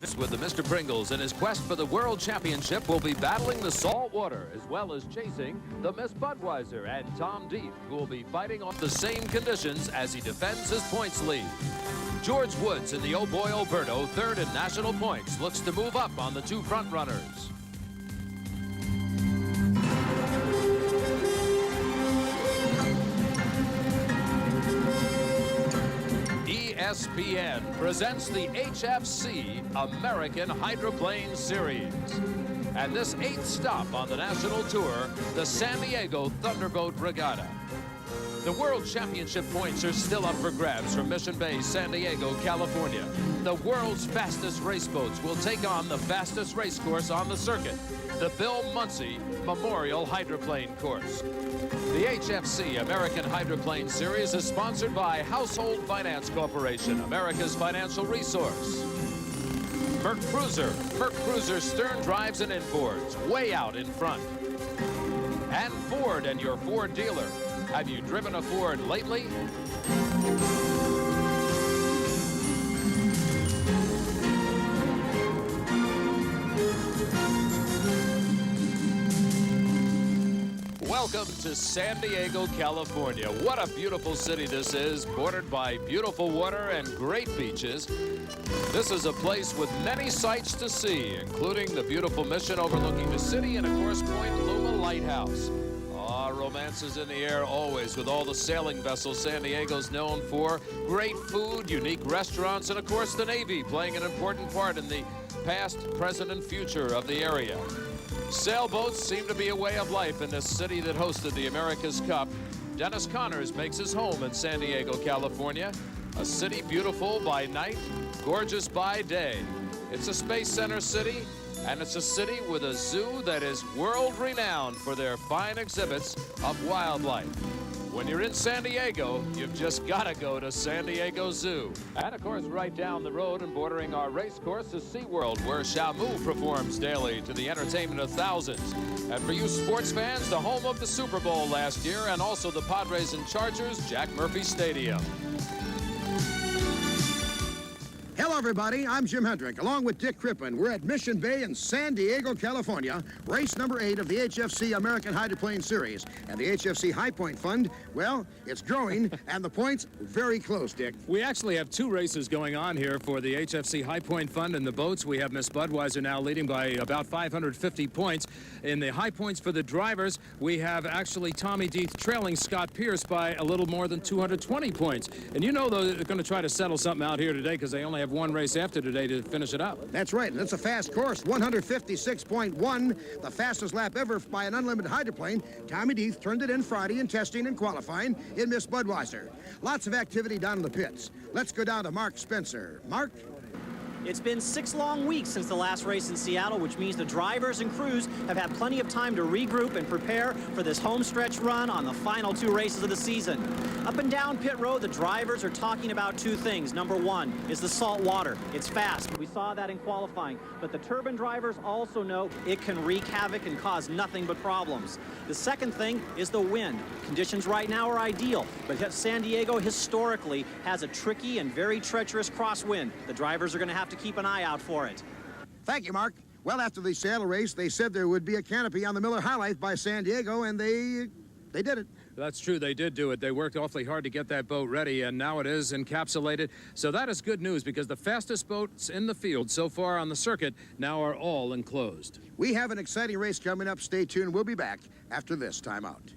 With the Mr. Pringles in his quest for the World Championship will be battling the salt water as well as chasing the Miss Budweiser and Tom Deep, who will be fighting off the same conditions as he defends his points lead. George Woods in the Oh Boy Alberto, third in national points, looks to move up on the two front runners. ESPN presents the HFC American Hydroplane Series. And this 8th stop on the national tour, the San Diego Thunderboat Regatta. The World Championship points are still up for grabs from Mission Bay, San Diego, California. The world's fastest race boats will take on the fastest race course on the circuit, the Bill Munsey Memorial Hydroplane Course. The HFC American Hydroplane Series is sponsored by Household Finance Corporation, America's financial resource. Merc Cruiser stern drives and inboards, way out in front. And Ford and your Ford dealer. Have you driven a Ford lately? Welcome to San Diego, California. What a beautiful city this is, bordered by beautiful water and great beaches. This is a place with many sights to see, including the beautiful Mission overlooking the city and, of course, Point Loma Lighthouse. Romance is in the air always with all the sailing vessels San Diego's known for. Great food, unique restaurants, and, of course, the Navy playing an important part in the past, present, and future of the area. Sailboats seem to be a way of life in this city that hosted the America's Cup. Dennis Connors makes his home in San Diego, California. A city beautiful by night, gorgeous by day. It's a Space Center city, and it's a city with a zoo that is world-renowned for their fine exhibits of wildlife. When you're in San Diego, you've just got to go to San Diego Zoo. And, of course, right down the road and bordering our race course is SeaWorld, where Shamu performs daily to the entertainment of thousands. And for you sports fans, the home of the Super Bowl last year and also the Padres and Chargers, Jack Murphy Stadium. Hello, everybody. I'm Jim Hendrick, along with Dick Crippen. We're at Mission Bay in San Diego, California, race number 8 of the HFC American Hydroplane Series. And the HFC High Point Fund, well, it's growing, and the points very close, Dick. We actually have 2 races going on here for the HFC High Point Fund. In the boats, we have Miss Budweiser now leading by about 550 points. In the high points for the drivers, we have actually Tommy Deeth trailing Scott Pierce by a little more than 220 points. And you know, though, they're going to try to settle something out here today because they only have one race after today to finish it up. That's right, and it's a fast course, 156.1, the fastest lap ever by an unlimited hydroplane. Tommy Deeth turned it in Friday in testing and qualifying in Miss Budweiser. Lots of activity down in the pits. Let's go down to Mark Spencer. Mark? It's been 6 long weeks since the last race in Seattle, which means the drivers and crews have had plenty of time to regroup and prepare for this home stretch run on the final 2 races of the season. Up and down pit road, the drivers are talking about 2 things. Number 1 is the salt water. It's fast. We saw that in qualifying. But the turbine drivers also know it can wreak havoc and cause nothing but problems. The second thing is the wind. Conditions right now are ideal, but San Diego historically has a tricky and very treacherous crosswind. The drivers are going to have to keep an eye out for it. Thank you, Mark. Well, after the Seattle race, they said there would be a canopy on the Miller Highlight by San Diego, and they did it. That's true. They did do it. They worked awfully hard to get that boat ready, and now it is encapsulated. So that is good news because the fastest boats in the field so far on the circuit now are all enclosed. We have an exciting race coming up. Stay tuned. We'll be back after this timeout.